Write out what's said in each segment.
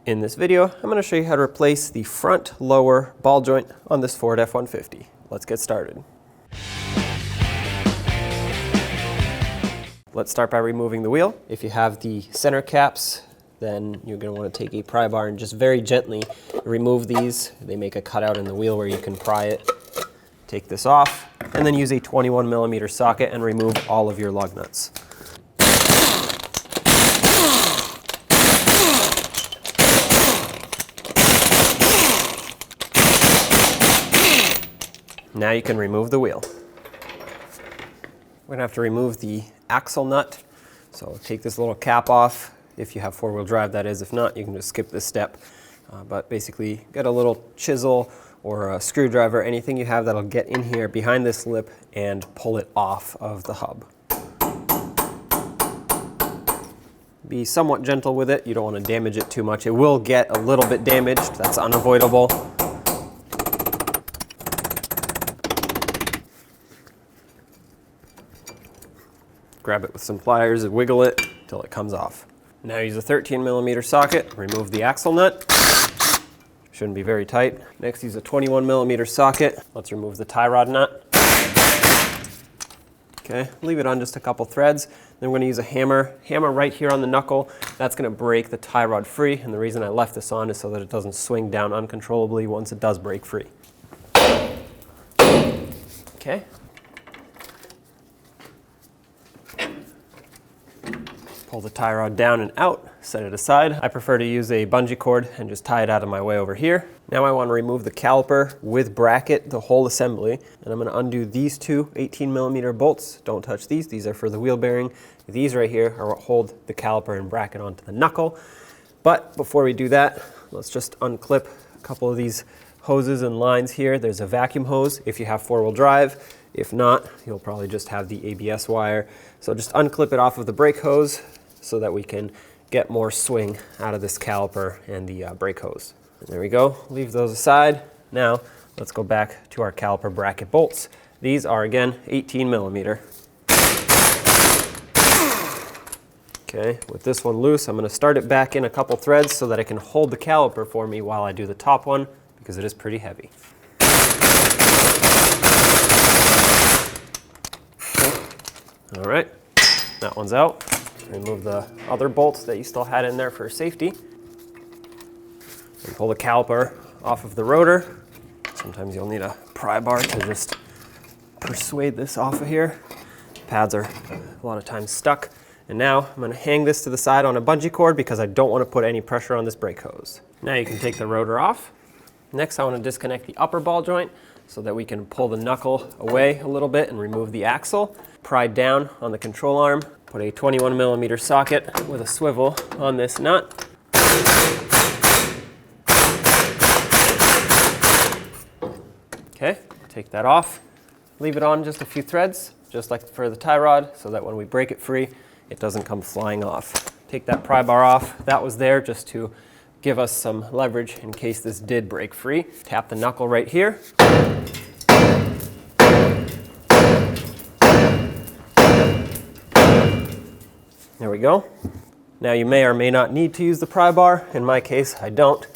In this video, I'm going to show you how to replace the front lower ball joint on this Ford F-150. Let's get started. Let's start by removing the wheel. If you have the center caps, then you're going to want to take a pry bar and just very gently remove these. They make a cutout in the wheel where you can pry it. Take this off, and then use a 21mm socket and remove all of your lug nuts. Now you can remove the wheel. We're going to have to remove the axle nut. So take this little cap off, if you have four-wheel drive that is. If not, you can just skip this step. But basically, get a little chisel or a screwdriver, anything you have that'll get in here behind this lip and pull it off of the hub. Be somewhat gentle with it. You don't want to damage it too much. It will get a little bit damaged. That's unavoidable. Grab it with some pliers and wiggle it until it comes off. Now use a 13mm socket, remove the axle nut. Shouldn't be very tight. Next use a 21mm socket. Let's remove the tie rod nut. Okay, leave it on just a couple threads. Then we're going to use a hammer right here on the knuckle. That's going to break the tie rod free, and the reason I left this on is so that it doesn't swing down uncontrollably once it does break free. Okay. Pull the tie rod down and out, set it aside. I prefer to use a bungee cord and just tie it out of my way over here. Now I want to remove the caliper with bracket, the whole assembly, and I'm going to undo these two 18mm bolts. Don't touch these. These are for the wheel bearing. These right here are what hold the caliper and bracket onto the knuckle. But before we do that, let's just unclip a couple of these hoses and lines here. There's a vacuum hose if you have four-wheel drive. If not, you'll probably just have the ABS wire. So just unclip it off of the brake hose so that we can get more swing out of this caliper and the brake hose. And there we go, leave those aside. Now let's go back to our caliper bracket bolts. These are again 18mm. Okay, with this one loose, I'm going to start it back in a couple threads so that it can hold the caliper for me while I do the top one, because it is pretty heavy. All right, that one's out. Remove the other bolts that you still had in there for safety. And pull the caliper off of the rotor. Sometimes you'll need a pry bar to just persuade this off of here. Pads are a lot of times stuck. And now I'm going to hang this to the side on a bungee cord because I don't want to put any pressure on this brake hose. Now you can take the rotor off. Next I want to disconnect the upper ball joint so that we can pull the knuckle away a little bit and remove the axle. Pry down on the control arm. Put a 21mm socket with a swivel on this nut. Okay, take that off. Leave it on just a few threads, just like for the tie rod, so that when we break it free, it doesn't come flying off. Take that pry bar off. That was there just to give us some leverage in case this did break free. Tap the knuckle right here. There we go. Now you may or may not need to use the pry bar. In my case, I don't.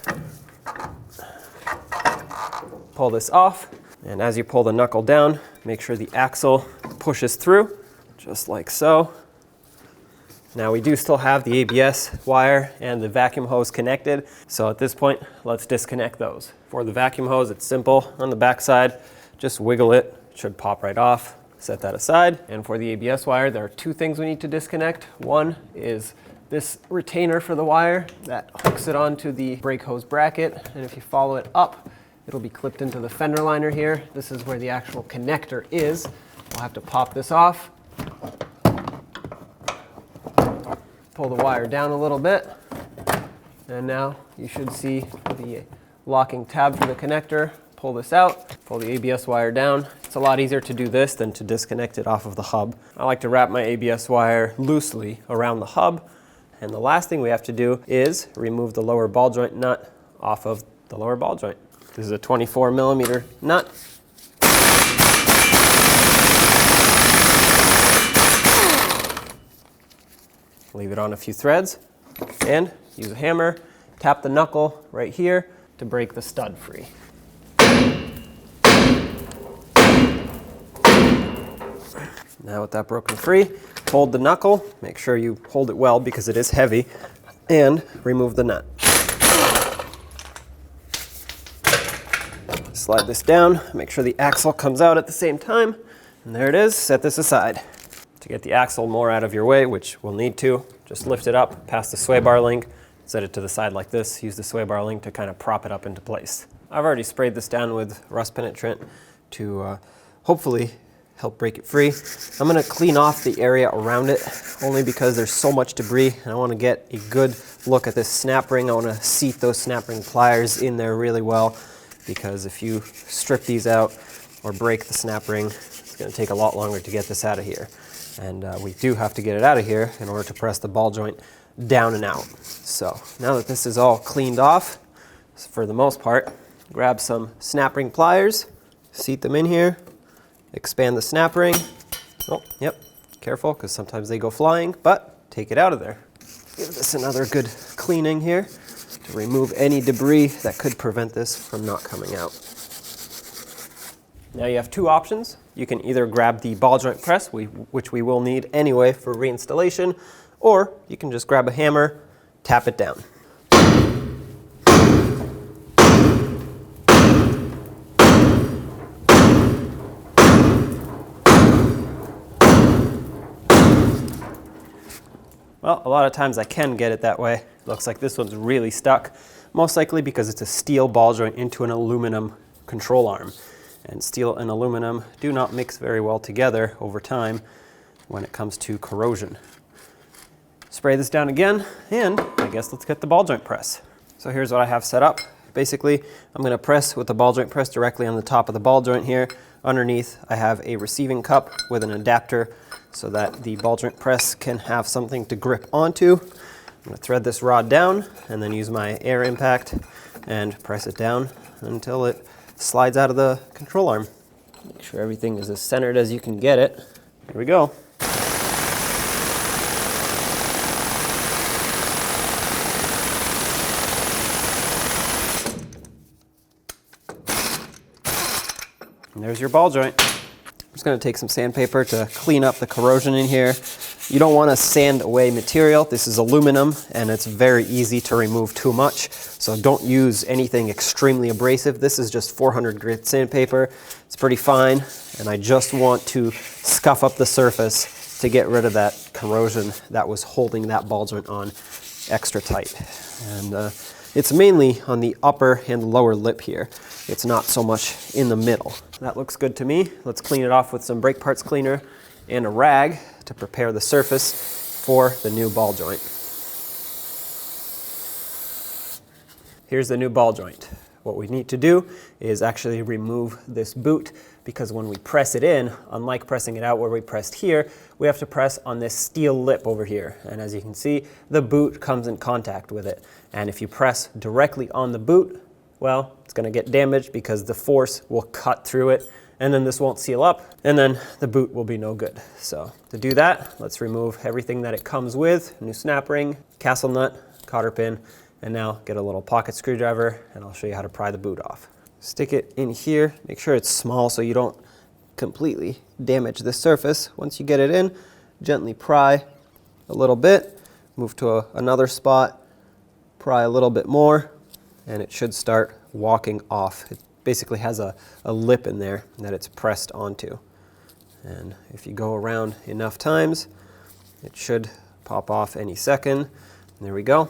Pull this off, and as you pull the knuckle down, make sure the axle pushes through, just like so. Now we do still have the ABS wire and the vacuum hose connected, so at this point, let's disconnect those. For the vacuum hose, it's simple. On the back side, just wiggle it. It should pop right off. Set that aside. And for the ABS wire, there are two things we need to disconnect. One is this retainer for the wire that hooks it onto the brake hose bracket. And if you follow it up, it'll be clipped into the fender liner here. This is where the actual connector is. We'll have to pop this off. Pull the wire down a little bit. And now you should see the locking tab for the connector. Pull this out, pull the ABS wire down. It's a lot easier to do this than to disconnect it off of the hub. I like to wrap my ABS wire loosely around the hub. And the last thing we have to do is remove the lower ball joint nut off of the lower ball joint. This is a 24mm nut. Leave it on a few threads and use a hammer, tap the knuckle right here to break the stud free. Now with that broken free, hold the knuckle, make sure you hold it well because it is heavy, and remove the nut. Slide this down, make sure the axle comes out at the same time, and there it is. Set this aside. To get the axle more out of your way, which we'll need to, just lift it up past the sway bar link, set it to the side like this, use the sway bar link to kind of prop it up into place. I've already sprayed this down with rust penetrant to hopefully help break it free. I'm going to clean off the area around it only because there's so much debris and I want to get a good look at this snap ring. I want to seat those snap ring pliers in there really well, because if you strip these out or break the snap ring, it's going to take a lot longer to get this out of here. And we do have to get it out of here in order to press the ball joint down and out. So now that this is all cleaned off, for the most part, grab some snap ring pliers, seat them in here, expand the snap ring. Oh, yep, careful because sometimes they go flying, but take it out of there. Give this another good cleaning here to remove any debris that could prevent this from not coming out. Now you have two options. You can either grab the ball joint press, which we will need anyway for reinstallation, or you can just grab a hammer, tap it down. Well, a lot of times I can get it that way. Looks like this one's really stuck, most likely because it's a steel ball joint into an aluminum control arm. And steel and aluminum do not mix very well together over time when it comes to corrosion. Spray this down again, and I guess let's get the ball joint press. So here's what I have set up. Basically, I'm going to press with the ball joint press directly on the top of the ball joint here. Underneath, I have a receiving cup with an adapter so that the ball joint press can have something to grip onto. I'm going to thread this rod down and then use my air impact and press it down until it slides out of the control arm. Make sure everything is as centered as you can get it. Here we go. And there's your ball joint. I'm just going to take some sandpaper to clean up the corrosion in here. You don't want to sand away material. This is aluminum and it's very easy to remove too much. So don't use anything extremely abrasive. This is just 400 grit sandpaper. It's pretty fine. And I just want to scuff up the surface to get rid of that corrosion that was holding that ball joint on extra tight. And it's mainly on the upper and lower lip here. It's not so much in the middle. That looks good to me. Let's clean it off with some brake parts cleaner and a rag to prepare the surface for the new ball joint. Here's the new ball joint. What we need to do is actually remove this boot, because when we press it in, unlike pressing it out where we pressed here, we have to press on this steel lip over here. And as you can see, the boot comes in contact with it. And if you press directly on the boot, well, it's going to get damaged because the force will cut through it, and then this won't seal up, and then the boot will be no good. So to do that, let's remove everything that it comes with: new snap ring, castle nut, cotter pin, and now get a little pocket screwdriver, and I'll show you how to pry the boot off. Stick it in here, make sure it's small so you don't completely damage the surface. Once you get it in, gently pry a little bit, move to another spot, pry a little bit more, and it should start walking off. It basically has a lip in there that it's pressed onto. And if you go around enough times, it should pop off any second. And there we go.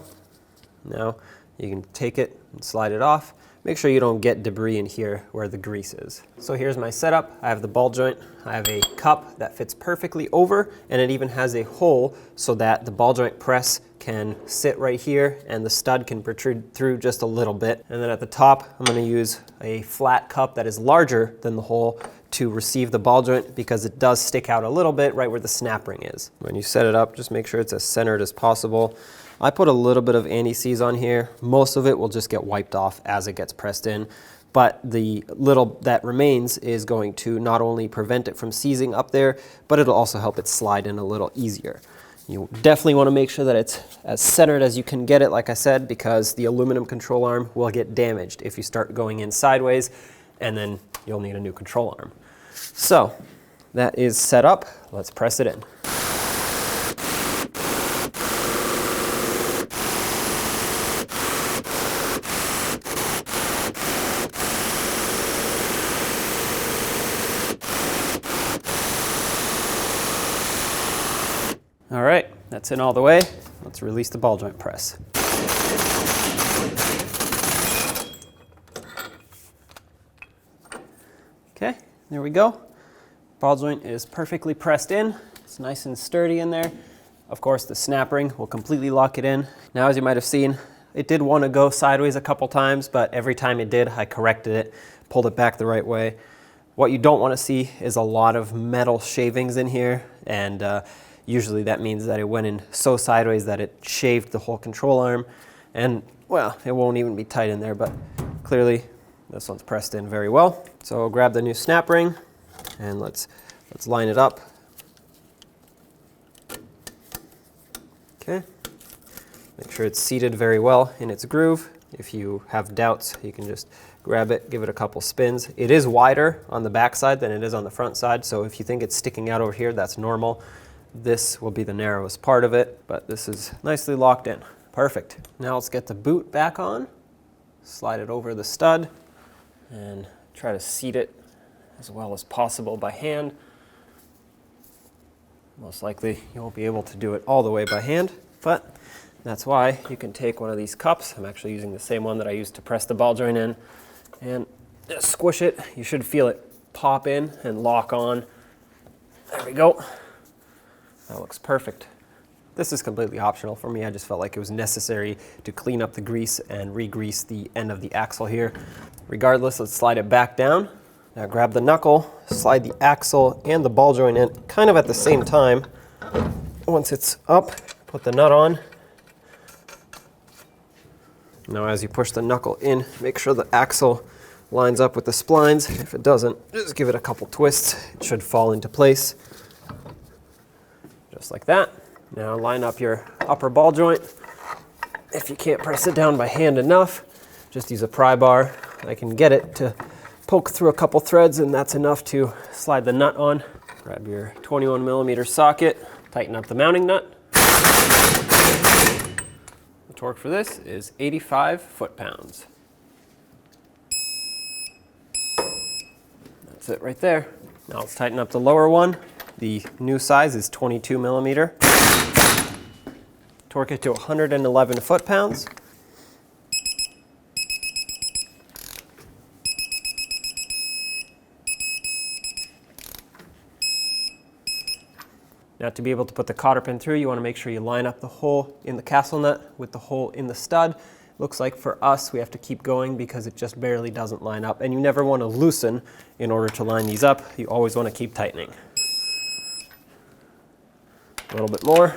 Now you can take it and slide it off. Make sure you don't get debris in here where the grease is. So here's my setup. I have the ball joint. I have a cup that fits perfectly over, and it even has a hole so that the ball joint press can sit right here and the stud can protrude through just a little bit. And then at the top, I'm going to use a flat cup that is larger than the hole to receive the ball joint, because it does stick out a little bit right where the snap ring is. When you set it up, just make sure it's as centered as possible. I put a little bit of anti-seize on here. Most of it will just get wiped off as it gets pressed in, but the little that remains is going to not only prevent it from seizing up there, but it'll also help it slide in a little easier. You definitely want to make sure that it's as centered as you can get it, like I said, because the aluminum control arm will get damaged if you start going in sideways, and then you'll need a new control arm. So that is set up. Let's press it in. All right, that's in all the way. Let's release the ball joint press. Okay, there we go. Ball joint is perfectly pressed in. It's nice and sturdy in there. Of course, the snap ring will completely lock it in. Now, as you might have seen, it did want to go sideways a couple times, but every time it did, I corrected it, pulled it back the right way. What you don't want to see is a lot of metal shavings in here, and usually that means that it went in so sideways that it shaved the whole control arm, and well, it won't even be tight in there, but clearly this one's pressed in very well. So I'll grab the new snap ring and let's line it up. Okay, make sure it's seated very well in its groove. If you have doubts, you can just grab it, give it a couple spins. It is wider on the back side than it is on the front side, so if you think it's sticking out over here, that's normal. This will be the narrowest part of it, but this is nicely locked in. Perfect. Now let's get the boot back on, slide it over the stud, and try to seat it as well as possible by hand. Most likely you won't be able to do it all the way by hand, but that's why you can take one of these cups. I'm actually using the same one that I used to press the ball joint in, and just squish it. You should feel it pop in and lock on. There we go. That looks perfect. This is completely optional for me. I just felt like it was necessary to clean up the grease and re-grease the end of the axle here. Regardless, let's slide it back down. Now grab the knuckle, slide the axle and the ball joint in kind of at the same time. Once it's up, put the nut on. Now as you push the knuckle in, make sure the axle lines up with the splines. If it doesn't, just give it a couple twists. It should fall into place. Just like that. Now line up your upper ball joint. If you can't press it down by hand enough, just use a pry bar. I can get it to poke through a couple threads, and that's enough to slide the nut on. Grab your 21mm socket, tighten up the mounting nut. The torque for this is 85 foot-pounds. That's it right there. Now let's tighten up the lower one. The new size is 22mm. Torque it to 111 foot-pounds. Now to be able to put the cotter pin through, you want to make sure you line up the hole in the castle nut with the hole in the stud. Looks like for us, we have to keep going because it just barely doesn't line up. And you never want to loosen in order to line these up. You always want to keep tightening. A little bit more.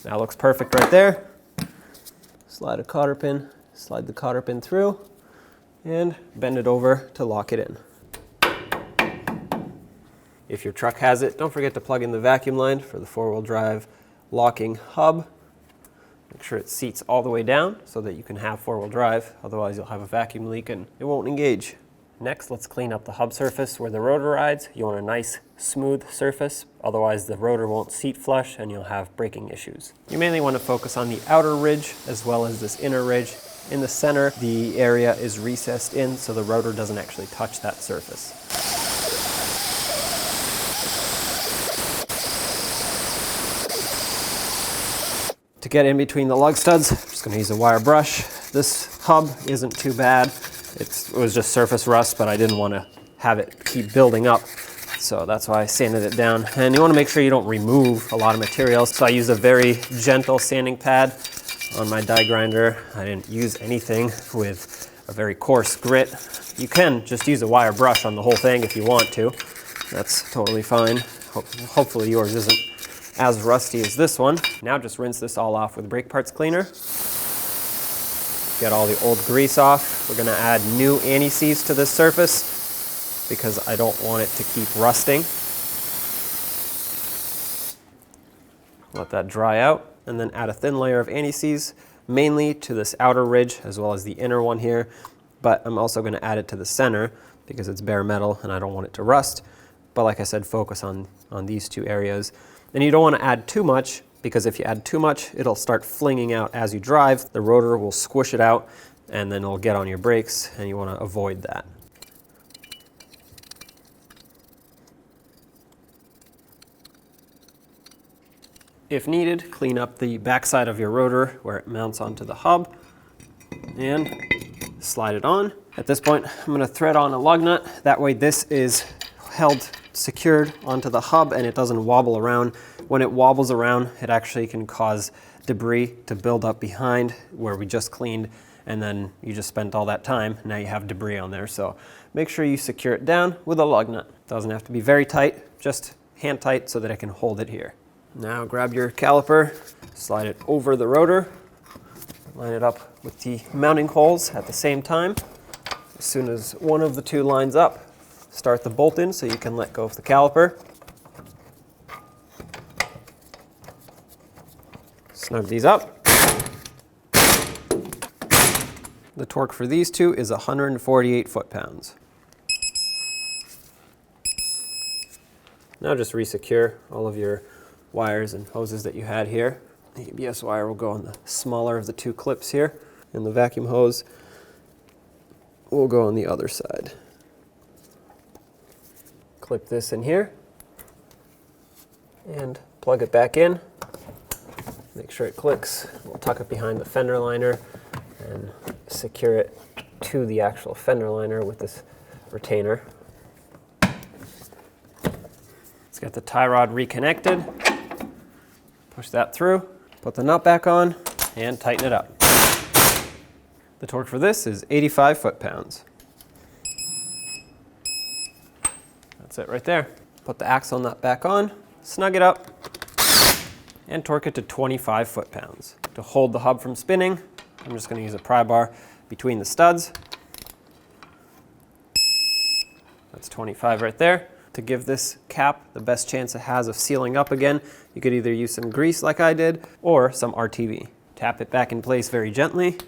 That looks perfect right there. Slide a cotter pin, slide the cotter pin through, and bend it over to lock it in. If your truck has it, don't forget to plug in the vacuum line for the four-wheel drive locking hub. Make sure it seats all the way down so that you can have four-wheel drive, otherwise you'll have a vacuum leak and it won't engage. Next, let's clean up the hub surface where the rotor rides. You want a nice, smooth surface, otherwise the rotor won't seat flush and you'll have braking issues. You mainly want to focus on the outer ridge as well as this inner ridge. In the center, the area is recessed in so the rotor doesn't actually touch that surface. To get in between the lug studs, I'm just going to use a wire brush. This hub isn't too bad. It was just surface rust, but I didn't want to have it keep building up. So that's why I sanded it down. And you want to make sure you don't remove a lot of materials. So I used a very gentle sanding pad on my die grinder. I didn't use anything with a very coarse grit. You can just use a wire brush on the whole thing if you want to. That's totally fine. Hopefully yours isn't as rusty as this one. Now just rinse this all off with brake parts cleaner. Get all the old grease off. We're gonna add new anti-seize to this surface. because I don't want it to keep rusting. Let that dry out, and then add a thin layer of anti-seize, mainly to this outer ridge as well as the inner one here, but I'm also going to add it to the center because it's bare metal and I don't want it to rust. But like I said, focus on these two areas. And you don't want to add too much, because if you add too much, it'll start flinging out as you drive. The rotor will squish it out and then it'll get on your brakes, and you want to avoid that. If needed, clean up the backside of your rotor where it mounts onto the hub and slide it on. At this point, I'm going to thread on a lug nut. That way this is held secured onto the hub and it doesn't wobble around. When it wobbles around, it actually can cause debris to build up behind where we just cleaned, and then you just spent all that time. Now you have debris on there. So make sure you secure it down with a lug nut. It doesn't have to be very tight, just hand tight so that it can hold it here. Now grab your caliper, slide it over the rotor, line it up with the mounting holes at the same time. As soon as one of the two lines up, start the bolt in so you can let go of the caliper. Snug these up. The torque for these two is 148 foot-pounds. Now just resecure all of your wires and hoses that you had here. The ABS wire will go on the smaller of the two clips here, and the vacuum hose will go on the other side. Clip this in here and plug it back in. Make sure it clicks. We'll tuck it behind the fender liner and secure it to the actual fender liner with this retainer. Let's get the tie rod reconnected. Push that through, put the nut back on, and tighten it up. The torque for this is 85 foot-pounds. That's it right there. Put the axle nut back on, snug it up, and torque it to 25 foot-pounds. To hold the hub from spinning, I'm just going to use a pry bar between the studs. That's 25 right there. To give this cap the best chance it has of sealing up again, you could either use some grease like I did, or some RTV. Tap it back in place very gently.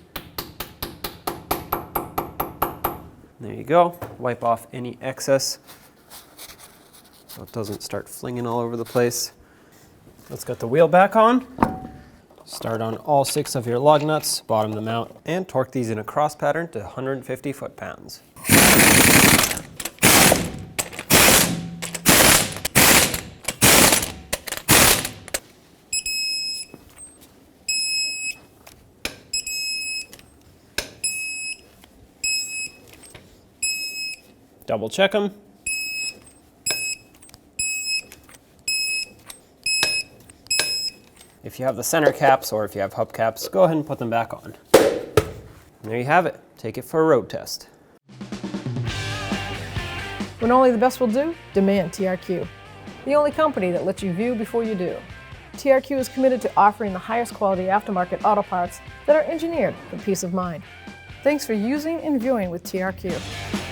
There you go. Wipe off any excess so it doesn't start flinging all over the place. Let's get the wheel back on. Start on all 6 of your lug nuts, bottom them out, and torque these in a cross pattern to 150 foot-pounds. Double check them. If you have the center caps or if you have hubcaps, go ahead and put them back on. And there you have it. Take it for a road test. When only the best will do, demand TRQ. The only company that lets you view before you do. TRQ is committed to offering the highest quality aftermarket auto parts that are engineered for peace of mind. Thanks for using and viewing with TRQ.